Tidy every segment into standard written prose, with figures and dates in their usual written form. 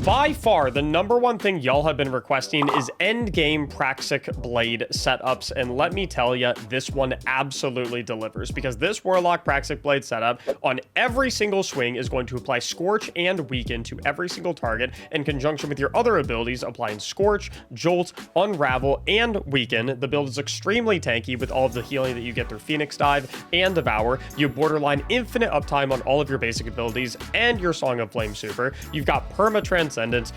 By far, the #1 thing y'all have been requesting is endgame Praxic blade setups, and let me tell you, this one absolutely delivers, because this Warlock Praxic blade setup on every single swing is going to apply Scorch and Weaken to every single target in conjunction with your other abilities, applying Scorch, Jolt, Unravel, and Weaken. The build is extremely tanky with all of the healing that you get through Phoenix Dive and Devour. You have borderline infinite uptime on all of your basic abilities and your Song of Flame super. You've got Perma Transcendence,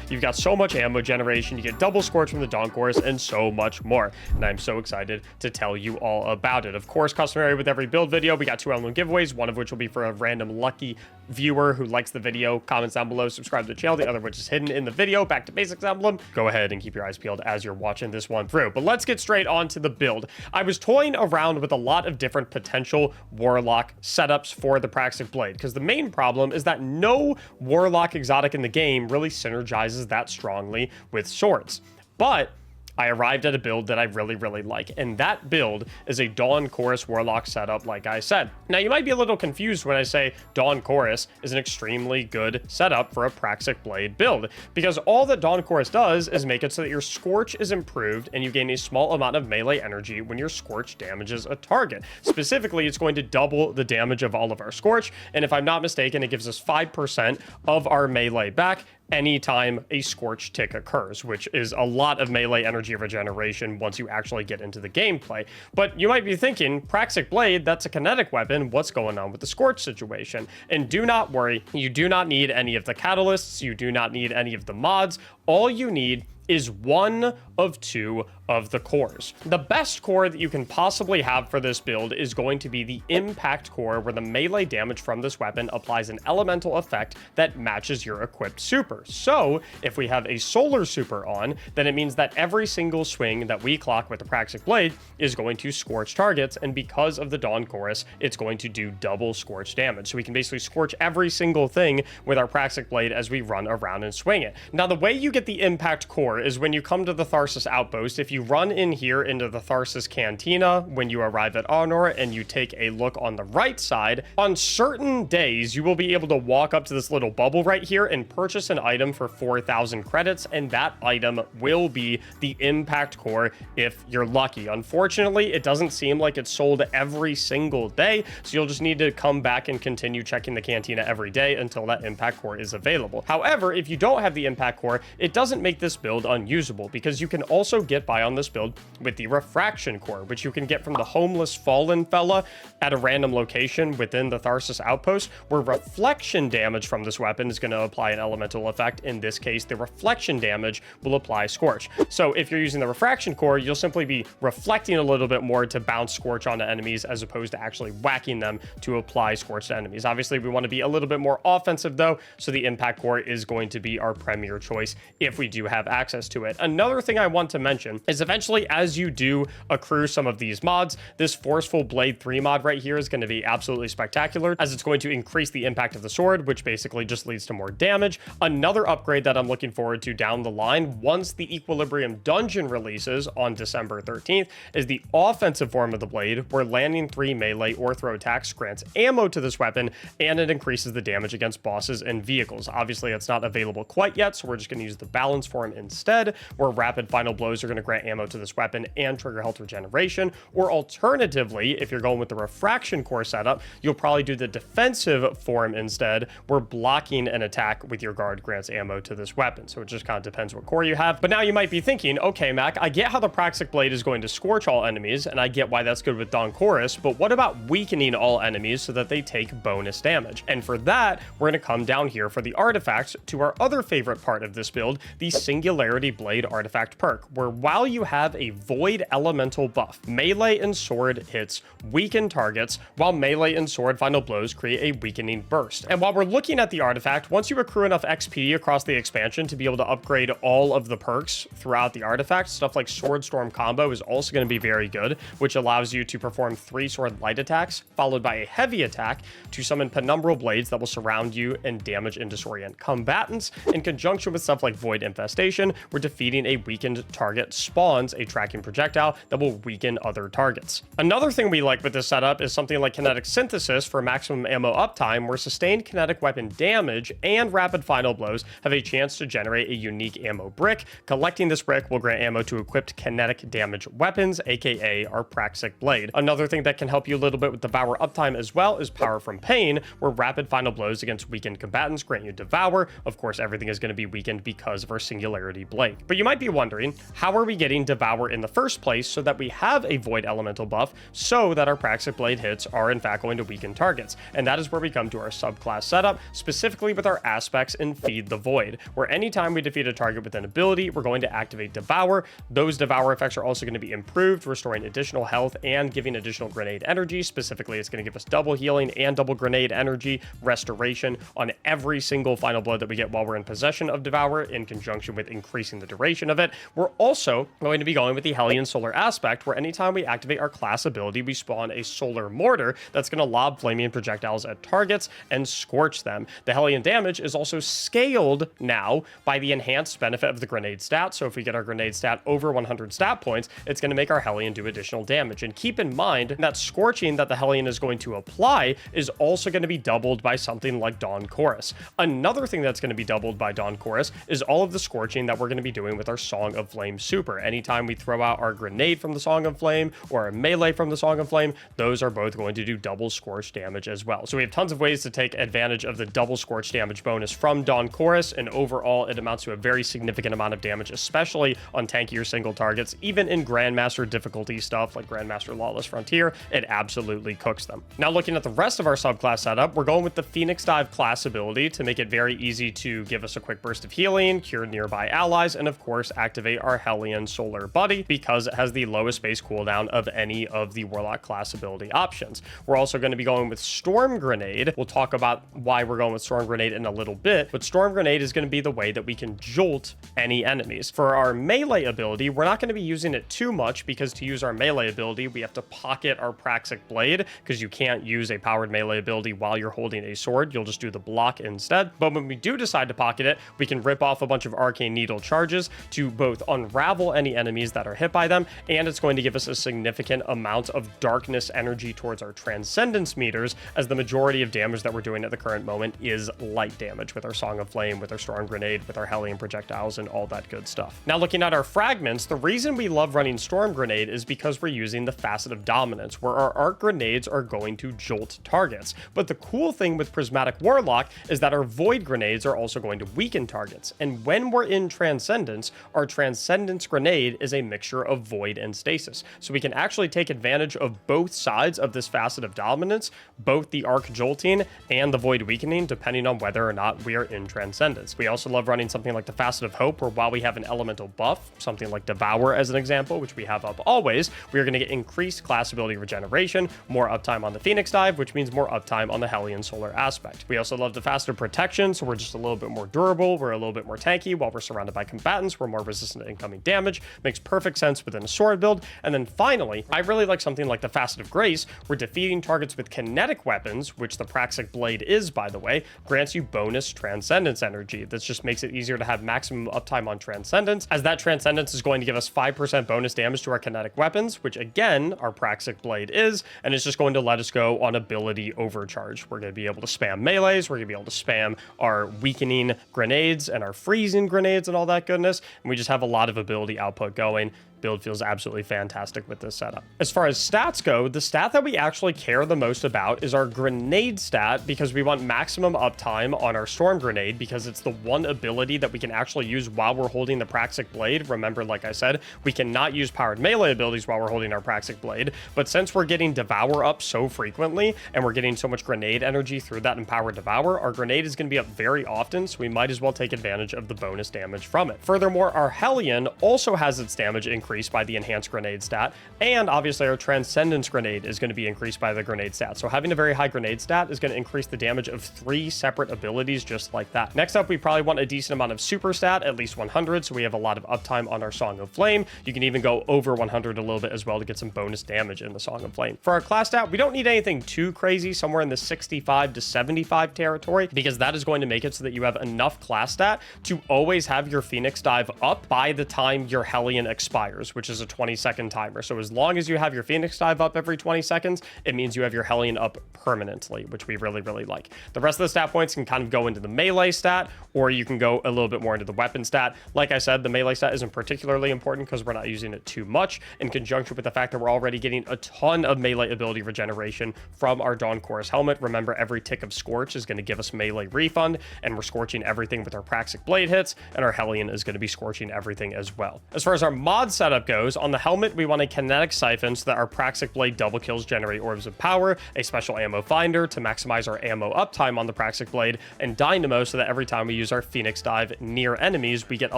you've got so much ammo generation, you get double Scorch from the Dawn Chorus, and so much more. And I'm so excited to tell you all about it. Of course, customary with every build video, we got 2 emblem giveaways, one of which will be for a random lucky viewer who likes the video. Comments down below, subscribe to the channel, the other which is hidden in the video. Back to basics emblem. Go ahead and keep your eyes peeled as you're watching this one through. But let's get straight on to the build. I was toying around with a lot of different potential Warlock setups for the Praxic blade, because the main problem is that no Warlock exotic in the game really synergizes that strongly with swords. But I arrived at a build that I really like, and that build is a Dawn Chorus Warlock setup, like I said. Now, you might be a little confused when I say Dawn Chorus is an extremely good setup for a Praxic blade build, because all that Dawn Chorus does is make it so that your Scorch is improved and you gain a small amount of melee energy when your Scorch damages a target. Specifically, it's going to double the damage of all of our Scorch, and if I'm not mistaken, it gives us 5% of our melee back anytime a Scorch tick occurs, which is a lot of melee energy regeneration once you actually get into the gameplay. But you might be thinking, Praxic blade, that's a kinetic weapon, what's going on with the Scorch situation? And do not worry, you do not need any of the catalysts, you do not need any of the mods. All you need is one of 2 of the cores. The best core that you can possibly have for this build is going to be the Impact core, where the melee damage from this weapon applies an elemental effect that matches your equipped super. So if we have a solar super on, then it means that every single swing that we clock with the Praxic blade is going to scorch targets, and because of the Dawn Chorus, it's going to do double scorch damage. So we can basically scorch every single thing with our Praxic blade as we run around and swing it. Now, the way you get the Impact core is when you come to the Tharsis outpost. If you run in here into the Tharsis Cantina when you arrive at Honor and you take a look on the right side, on certain days you will be able to walk up to this little bubble right here and purchase an item for 4,000 credits, and that item will be the Impact core if you're lucky. Unfortunately, it doesn't seem like it's sold every single day, so you'll just need to come back and continue checking the Cantina every day until that Impact core is available. However, if you don't have the Impact core, it doesn't make this build unusable, because you can also get by on this build with the Refraction core, which you can get from the homeless fallen fella at a random location within the Tharsis outpost, where reflection damage from this weapon is going to apply an elemental effect. In this case, the reflection damage will apply Scorch. So if you're using the Refraction core, you'll simply be reflecting a little bit more to bounce Scorch onto enemies, as opposed to actually whacking them to apply Scorch to enemies. Obviously, we want to be a little bit more offensive though, so the Impact core is going to be our premier choice if we do have access to it. Another thing I want to mention is, eventually, as you do accrue some of these mods, this Forceful Blade 3 mod right here is going to be absolutely spectacular, as it's going to increase the impact of the sword, which basically just leads to more damage. Another upgrade that I'm looking forward to down the line, once the Equilibrium dungeon releases on December 13th, is the offensive form of the blade, where landing 3 melee or throw attacks grants ammo to this weapon, and it increases the damage against bosses and vehicles. Obviously, it's not available quite yet, so we're just going to use the balance form instead, where rapid final blows are going to grant ammo to this weapon and trigger health regeneration. Or alternatively, if you're going with the Refraction core setup, you'll probably do the defensive form instead, where blocking an attack with your guard grants ammo to this weapon. So it just kind of depends what core you have. But now you might be thinking, okay, Mac, I get how the Praxic blade is going to scorch all enemies, and I get why that's good with Dawn Chorus, but what about weakening all enemies so that they take bonus damage? And for that, we're going to come down here for the artifacts to our other favorite part of this build, the Singularity Blade artifact perk, where while you have a Void Elemental buff, melee and sword hits weaken targets, while melee and sword final blows create a weakening burst. And while we're looking at the artifact, once you accrue enough XP across the expansion to be able to upgrade all of the perks throughout the artifact, stuff like Sword Storm combo is also going to be very good, which allows you to perform 3 sword light attacks, followed by a heavy attack to summon penumbral blades that will surround you and damage and disorient combatants. In conjunction with stuff like Void Infestation, we're defeating a weakened target spawns a tracking projectile that will weaken other targets. Another thing we like with this setup is something like kinetic synthesis for maximum ammo uptime, where sustained kinetic weapon damage and rapid final blows have a chance to generate a unique ammo brick. Collecting this brick will grant ammo to equipped kinetic damage weapons, aka our Praxic blade. Another thing that can help you a little bit with Devour uptime as well is Power from Pain, where rapid final blows against weakened combatants grant you Devour. Of course, everything is going to be weakened because of our Singularity blade. But you might be wondering, how are we getting Devour in the first place so that we have a Void Elemental buff so that our Praxic blade hits are in fact going to weaken targets? And that is where we come to our subclass setup, specifically with our aspects in Feed the Void, where anytime we defeat a target with an ability, we're going to activate Devour. Those Devour effects are also going to be improved, restoring additional health and giving additional grenade energy. Specifically, it's going to give us double healing and double grenade energy restoration on every single final blow that we get while we're in possession of Devour, in conjunction with increasing the duration of it. We're also going to be going with the Hellion Solar aspect, where anytime we activate our class ability, we spawn a Solar Mortar that's going to lob flaming projectiles at targets and scorch them. The Hellion damage is also scaled now by the enhanced benefit of the grenade stat. So if we get our grenade stat over 100 stat points, it's going to make our Hellion do additional damage. And keep in mind that scorching that the Hellion is going to apply is also going to be doubled by something like Dawn Chorus. Another thing that's going to be doubled by Dawn Chorus is all of the scorching that we're going to be doing with our Song of Flame super. Anytime we throw out our grenade from the Song of Flame or our melee from the Song of Flame, those are both going to do double scorch damage as well. So we have tons of ways to take advantage of the double scorch damage bonus from Dawn Chorus, and overall it amounts to a very significant amount of damage, especially on tankier single targets. Even in Grandmaster difficulty stuff like Grandmaster Lawless Frontier, it absolutely cooks them. Now looking at the rest of our subclass setup, we're going with the Phoenix Dive class ability to make it very easy to give us a quick burst of healing, cure nearby allies, and of course activate our Hellion Solar Buddy because it has the lowest base cooldown of any of the Warlock class ability options. We're also going to be going with Storm Grenade. We'll talk about why we're going with Storm Grenade in a little bit, but Storm Grenade is going to be the way that we can jolt any enemies. For our melee ability, we're not going to be using it too much because to use our melee ability, we have to pocket our Praxic blade because you can't use a powered melee ability while you're holding a sword. You'll just do the block instead. But when we do decide to pocket it, we can rip off a bunch of Arcane Needle charges to both unravel any enemies that are hit by them, and it's going to give us a significant amount of darkness energy towards our Transcendence meters, as the majority of damage that we're doing at the current moment is light damage with our Song of Flame, with our Storm Grenade, with our Hellion projectiles, and all that good stuff. Now looking at our fragments, the reason we love running Storm Grenade is because we're using the Facet of Dominance, where our arc grenades are going to jolt targets. But the cool thing with Prismatic Warlock is that our Void grenades are also going to weaken targets. And when we're in Transcendence, our Transcendence grenade is a mixture of Void and Stasis. So we can actually take advantage of both sides of this Facet of Dominance, both the arc jolting and the Void weakening, depending on whether or not we are in Transcendence. We also love running something like the Facet of Hope, where while we have an elemental buff, something like Devour as an example, which we have up always, we are going to get increased class ability regeneration, more uptime on the Phoenix Dive, which means more uptime on the Hellion Solar aspect. We also love the Facet of Protection, so we're just a little bit more durable, we're a little bit more tanky while we're surrounded by combatants, we're more resistant to incoming damage, makes perfect sense within a sword build. And then finally, I really like something like the Facet of Grace, where defeating targets with kinetic weapons, which the Praxic blade is, by the way, grants you bonus Transcendence energy. This just makes it easier to have maximum uptime on Transcendence, as that Transcendence is going to give us 5% bonus damage to our kinetic weapons, which again, our Praxic blade is, and it's just going to let us go on ability overcharge. We're going to be able to spam melees, we're going to be able to spam our weakening grenades and our freezing grenades and all that goodness, and we just have a lot of ability output going. Build feels absolutely fantastic with this setup. As far as stats go, the stat that we actually care the most about is our grenade stat, because we want maximum uptime on our Storm Grenade because it's the one ability that we can actually use while we're holding the Praxic blade. Remember, like I said, we cannot use powered melee abilities while we're holding our Praxic blade, but since we're getting Devour up so frequently and we're getting so much grenade energy through that empowered Devour, our grenade is going to be up very often, so we might as well take advantage of the bonus damage from it. Furthermore, our Hellion also has its damage increased by the enhanced grenade stat, and obviously our Transcendence grenade is going to be increased by the grenade stat. So having a very high grenade stat is going to increase the damage of 3 separate abilities just like that. Next up, we probably want a decent amount of super stat, at least 100, so we have a lot of uptime on our Song of Flame. You can even go over 100 a little bit as well to get some bonus damage in the Song of Flame. For our class stat, we don't need anything too crazy, somewhere in the 65 to 75 territory, because that is going to make it so that you have enough class stat to always have your Phoenix Dive up by the time your Hellion expires. fires, which is a 20-second timer. So as long as you have your Phoenix Dive up every 20 seconds, it means you have your Hellion up permanently, which we really, really like. The rest of the stat points can kind of go into the melee stat, or you can go a little bit more into the weapon stat. Like I said, the melee stat isn't particularly important because we're not using it too much, in conjunction with the fact that we're already getting a ton of melee ability regeneration from our Dawn Chorus helmet. Remember, every tick of Scorch is going to give us melee refund, and we're scorching everything with our Praxic blade hits, and our Hellion is going to be scorching everything as well. As far as our mod setup goes, on the helmet, we want a kinetic siphon so that our Praxic blade double kills generate orbs of power, a special ammo finder to maximize our ammo uptime on the Praxic blade, and dynamo so that every time we use our Phoenix Dive near enemies, we get a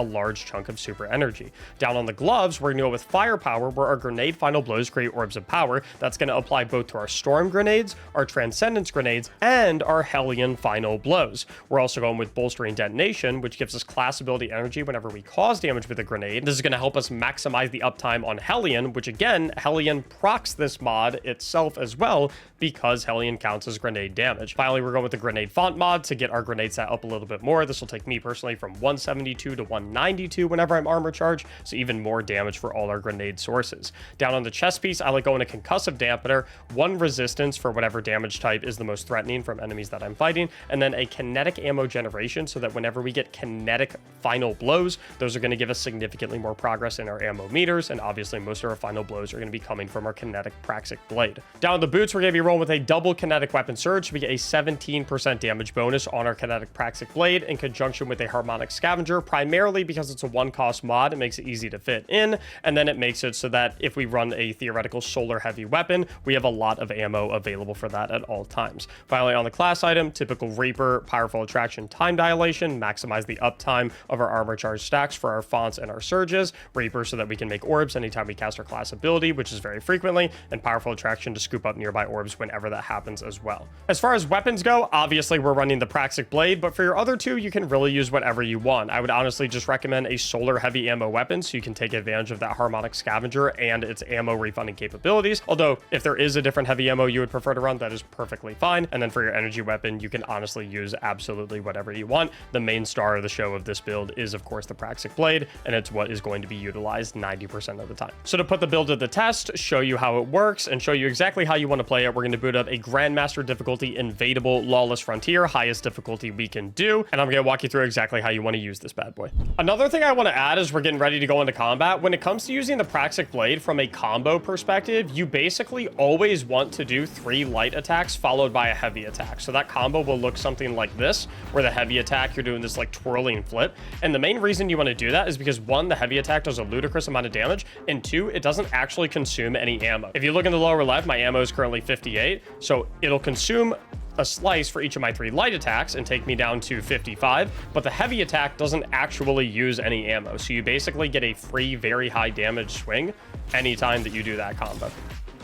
large chunk of super energy. Down on the gloves, we're going to go with firepower, where our grenade final blows create orbs of power. That's going to apply both to our storm grenades, our transcendence grenades, and our Hellion final blows. We're also going with bolstering detonation, which gives us class ability energy whenever we cause damage with a grenade. This is going to help us maximize the uptime on Hellion, which again, Hellion procs this mod itself as well, because Hellion counts as grenade damage. Finally, we're going with the grenade font mod to get our grenade stat up a little bit more. This will take me personally from 172 to 192 whenever I'm armor charged, so even more damage for all our grenade sources. Down on the chest piece, I like going a concussive dampener, 1 resistance for whatever damage type is the most threatening from enemies that I'm fighting, and then a kinetic ammo generation so that whenever we get kinetic final blows, those are going to give us significantly more progress in our ammo meters, and obviously most of our final blows are going to be coming from our kinetic Praxic blade. Down on the boots, we're going to be rolling with a double kinetic weapon surge, so we get a 17% damage bonus on our kinetic Praxic blade in conjunction with a harmonic scavenger, primarily because it's a 1-cost mod. It makes it easy to fit in, and then it makes it so that if we run a theoretical solar heavy weapon, we have a lot of ammo available for that at all times. Finally, on the class item, typical Reaper, powerful attraction, time dilation, maximize the uptime of our armor charge stacks for our fonts and our surges. Reaper so that we can make orbs anytime we cast our class ability, which is very frequently, and powerful attraction to scoop up nearby orbs whenever that happens as well. As far as weapons go, obviously we're running the Praxic blade, but for your other two, you can really use whatever you want. I would honestly just recommend a solar heavy ammo weapon so you can take advantage of that harmonic scavenger and its ammo refunding capabilities. Although if there is a different heavy ammo you would prefer to run, that is perfectly fine. And then for your energy weapon, you can honestly use absolutely whatever you want. The main star of the show of this build is of course the Praxic blade, and it's what is going to be utilized 90% of the time. So to put the build to the test, show you how it works, and show you exactly how you want to play it, we're going to boot up a Grandmaster difficulty Invadable Lawless Frontier, highest difficulty we can do, and I'm going to walk you through exactly how you want to use this bad boy. Another thing I want to add is we're getting ready to go into combat. When it comes to using the Praxic blade from a combo perspective, you basically always want to do 3 light attacks followed by a heavy attack. So that combo will look something like this, where the heavy attack, you're doing this like twirling flip. And the main reason you want to do that is because 1, the heavy attack does a ludicrous amount of damage, and 2, it doesn't actually consume any ammo. If you look in the lower left, my ammo is currently 58, so it'll consume a slice for each of my 3 light attacks and take me down to 55, but the heavy attack doesn't actually use any ammo, so you basically get a free very high damage swing anytime that you do that combo.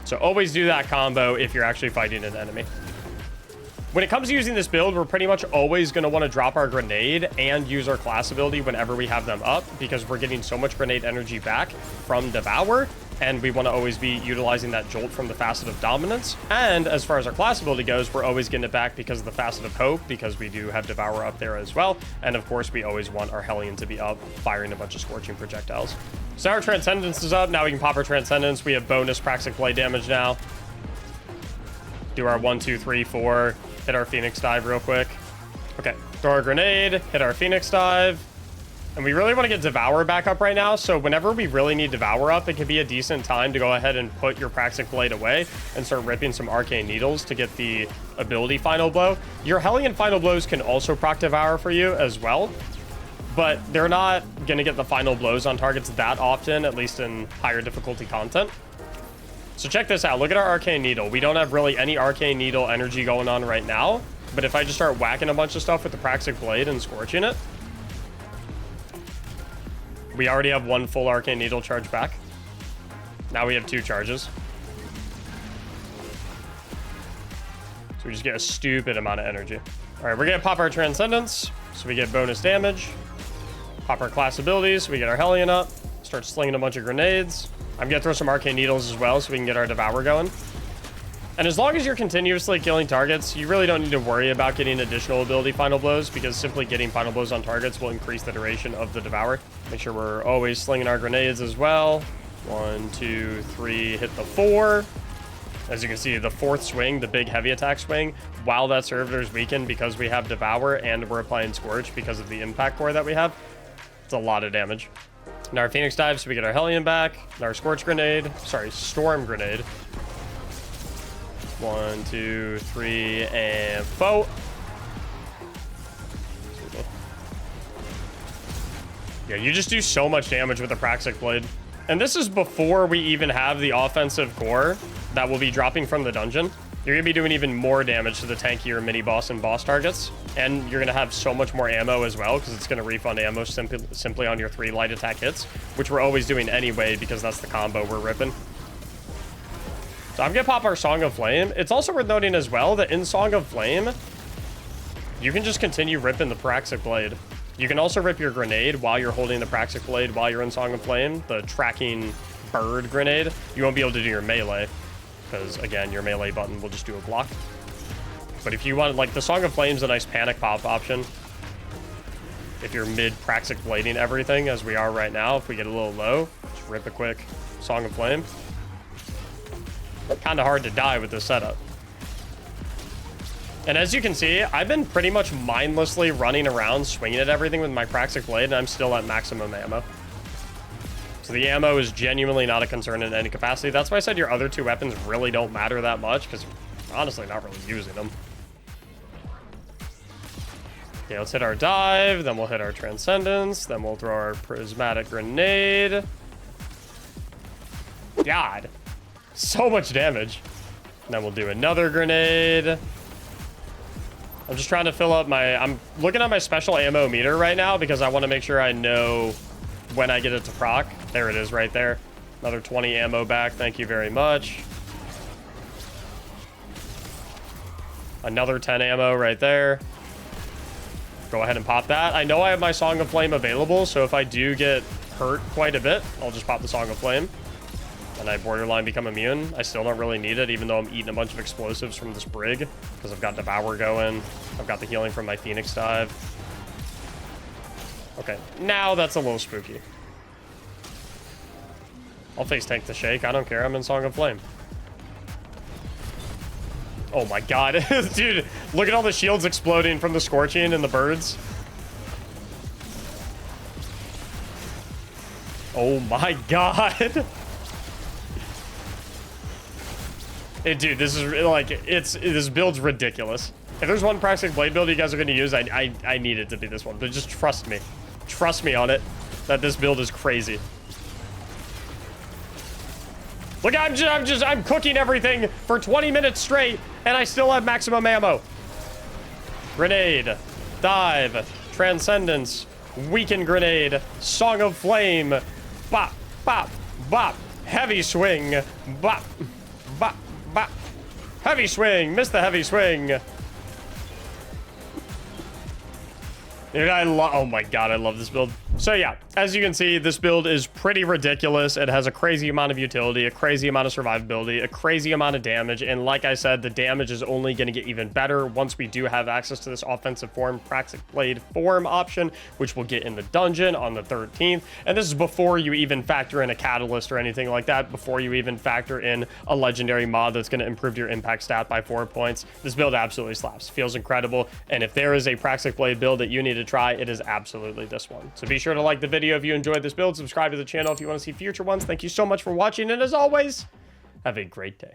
So always do that combo if you're actually fighting an enemy. When it comes to using this build, we're pretty much always going to want to drop our grenade and use our class ability whenever we have them up, because we're getting so much grenade energy back from Devour, and we want to always be utilizing that jolt from the Facet of Dominance. And as far as our class ability goes, we're always getting it back because of the Facet of Hope, because we do have Devour up there as well. And of course, we always want our Hellion to be up, firing a bunch of scorching projectiles. So our Transcendence is up. Now we can pop our Transcendence. We have bonus Praxic blade damage now. Do our 1, 2, 3, 4. Hit our Phoenix Dive real quick. Okay, throw our grenade, hit our Phoenix Dive. And we really want to get Devour back up right now, so whenever we really need Devour up, it could be a decent time to go ahead and put your Praxic blade away and start ripping some Arcane Needles to get the ability Final Blow. Your Hellion Final Blows can also proc Devour for you as well, but they're not going to get the Final Blows on targets that often, at least in higher difficulty content. So check this out. Look at our Arcane Needle. We don't have really any Arcane Needle energy going on right now, but if I just start whacking a bunch of stuff with the Praxic blade and scorching it, we already have 1 full Arcane Needle charge back. Now we have 2 charges. So we just get a stupid amount of energy. All right, we're gonna pop our Transcendence, so we get bonus damage. Pop our class abilities, so we get our Hellion up. Start slinging a bunch of grenades. I'm gonna throw some Arcane Needles as well, so we can get our Devour going. And as long as you're continuously killing targets, you really don't need to worry about getting additional ability Final Blows, because simply getting Final Blows on targets will increase the duration of the Devour. Make sure we're always slinging our grenades as well. 1, 2, 3, hit the 4. As you can see, the 4th swing, the big heavy attack swing, while that servitor's weakened because we have Devour and we're applying Scorch because of the impact core that we have, it's a lot of damage. Now our Phoenix dive, so we get our Hellion back. Now our Scorch Grenade, sorry, Storm Grenade. 1, 2, 3, and 4. Yeah, you just do so much damage with the Praxic Blade. And this is before we even have the offensive core that will be dropping from the dungeon. You're going to be doing even more damage to the tankier mini-boss and boss targets. And you're going to have so much more ammo as well, because it's going to refund ammo simply on your 3 light attack hits, which we're always doing anyway, because that's the combo we're ripping. So I'm going to pop our Song of Flame. It's also worth noting as well that in Song of Flame, you can just continue ripping the Praxic Blade. You can also rip your grenade while you're holding the Praxic Blade while you're in Song of Flame, the tracking bird grenade. You won't be able to do your melee, because, again, your melee button will just do a block. But if you want, like, the Song of Flame's a nice panic pop option. If you're mid-Praxic Blading everything, as we are right now, if we get a little low, just rip a quick Song of Flame. Kind of hard to die with this setup. And as you can see, I've been pretty much mindlessly running around, swinging at everything with my Praxic Blade, and I'm still at maximum ammo. So the ammo is genuinely not a concern in any capacity. That's why I said your other 2 weapons really don't matter that much, because you're honestly not really using them. Okay, let's hit our dive, then we'll hit our Transcendence, then we'll throw our Prismatic Grenade. God, so much damage. And then we'll do another grenade. I'm just trying to fill up my... I'm looking at my special ammo meter right now because I want to make sure I know when I get it to proc. There it is right there. Another 20 ammo back. Thank you very much. Another 10 ammo right there. Go ahead and pop that. I know I have my Song of Flame available, so if I do get hurt quite a bit, I'll just pop the Song of Flame. And I borderline become immune. I still don't really need it, even though I'm eating a bunch of explosives from this brig, because I've got Devour going. I've got the healing from my Phoenix dive. Okay, now that's a little spooky. I'll face tank the Shake. I don't care. I'm in Song of Flame. Oh my god. Dude, look at all the shields exploding from the Scorching and the birds. Oh my god. Dude, this is like, this build's ridiculous. If there's one Praxic Blade build you guys are going to use, I need it to be this one. But just trust me. Trust me on it, that this build is crazy. Look, I'm cooking everything for 20 minutes straight, and I still have maximum ammo. Grenade, dive, Transcendence, Weaken Grenade, Song of Flame, bop, bop, bop, heavy swing, bop, bop. Heavy swing, missed the heavy swing. Dude, oh my god, I love this build. So yeah, as you can see, this build is pretty ridiculous. It has a crazy amount of utility, a crazy amount of survivability, a crazy amount of damage, and like I said, the damage is only going to get even better once we do have access to this offensive form, Praxic Blade form option, which we'll get in the dungeon on the 13th. And this is before you even factor in a catalyst or anything like that, before you even factor in a legendary mod that's going to improve your impact stat by 4 points. This build absolutely slaps, feels incredible, and if there is a Praxic Blade build that you need to try, it is absolutely this one. So be sure to like the video if you enjoyed this build, subscribe to the channel if you want to see future ones. Thank you so much for watching, and as always, have a great day.